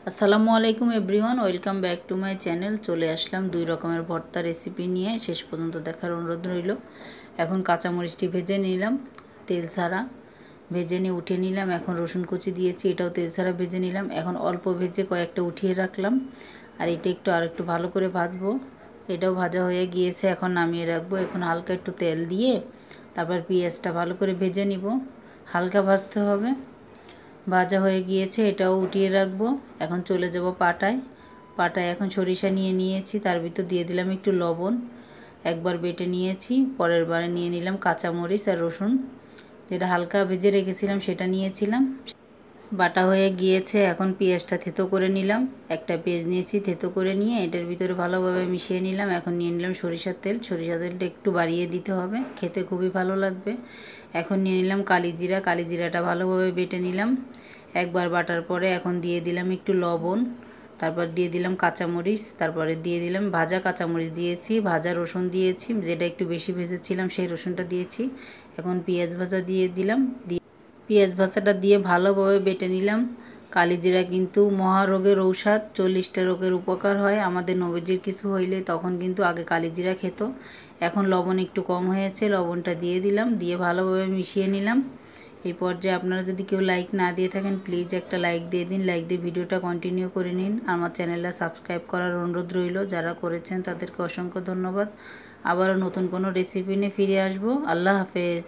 আসসালামু আলাইকুম everyone, welcome back to my channel. চলে আসলাম দুই রকমের ভর্তা রেসিপি নিয়ে। শেষ পর্যন্ত দেখার অনুরোধ রইল। এখন কাঁচামরিচটি ভেজে নিলাম, তেল ছাড়া ভেজে নিয়ে উঠিয়ে নিলাম। এখন রসুন কুচি দিয়েছি, এটাও তেল ছাড়া ভেজে নিলাম। এখন অল্প ভেজে কয়েকটা উঠিয়ে রাখলাম, আর এটা আরেকটু ভালো করে ভাজবো। এটাও ভাজা হয়ে গিয়েছে, এখন নামিয়ে রাখবো। এখন হালকা একটু তেল দিয়ে তারপর পেঁয়াজটা ভালো করে ভেজে নিব, হালকা ভাজতে হবে। ভাজা হয়ে গিয়েছে, এটাও উঠিয়ে রাখবো। এখন চলে যাব পাটায় এখন সরিষা নিয়েছি, তার ভিতর দিয়ে দিলাম একটু লবণ। একবার বেটে নিয়েছি, পরের বারে নিয়ে নিলাম কাঁচামরিচ আর রসুন, যেটা হালকা ভেজে রেখেছিলাম সেটা নিয়েছিলাম। বাটা হয়ে গিয়েছে, এখন পেঁয়াজটা থেতো করে নিলাম। একটা পেঁয়াজ নিয়েছি, থেতো করে নিয়ে এটার ভিতরে ভালোভাবে মিশিয়ে নিলাম। এখন নিয়ে নিলাম সরিষার তেলটা একটু বাড়িয়ে দিতে হবে, খেতে খুবই ভালো লাগবে। এখন নিয়ে নিলাম কালিজিরাটা ভালোভাবে বেটে নিলাম। একবার বাটার পরে এখন দিয়ে দিলাম একটু লবণ, তারপর দিয়ে দিলাম কাঁচামরিচ, তারপরে দিয়ে দিলাম ভাজা কাঁচামরিচ দিয়েছি, ভাজা রসুন দিয়েছি, যেটা একটু বেশি ভেজেছিলাম সেই রসুনটা দিয়েছি। এখন পেঁয়াজ ভাজা দিয়ে দিলাম, পেঁয়াজ ভাজাটা দিয়ে ভালোভাবে বেটে নিলাম। কালিজিরা কিন্তু মহারোগের ঔষধ, 40টা রোগের উপকার হয়। আমাদের নবজির কিছু হইলে তখন কিন্তু আগে কালিজিরা খেত। এখন লবণ একটু কম হয়েছে, লবণটা দিয়ে দিলাম, দিয়ে ভালোভাবে মিশিয়ে নিলাম। এই পর্যায়ে আপনারা যদি কেউ লাইক না দিয়ে থাকেন, প্লিজ একটা লাইক দিয়ে দিন। লাইক দিয়ে ভিডিওটা কন্টিনিউ করে নিন। আমার চ্যানেলটা সাবস্ক্রাইব করার অনুরোধ রইল। যারা করেছেন তাদেরকে অসংখ্য ধন্যবাদ। আবারও নতুন কোনো রেসিপি নিয়ে ফিরে আসবো। আল্লাহ হাফেজ।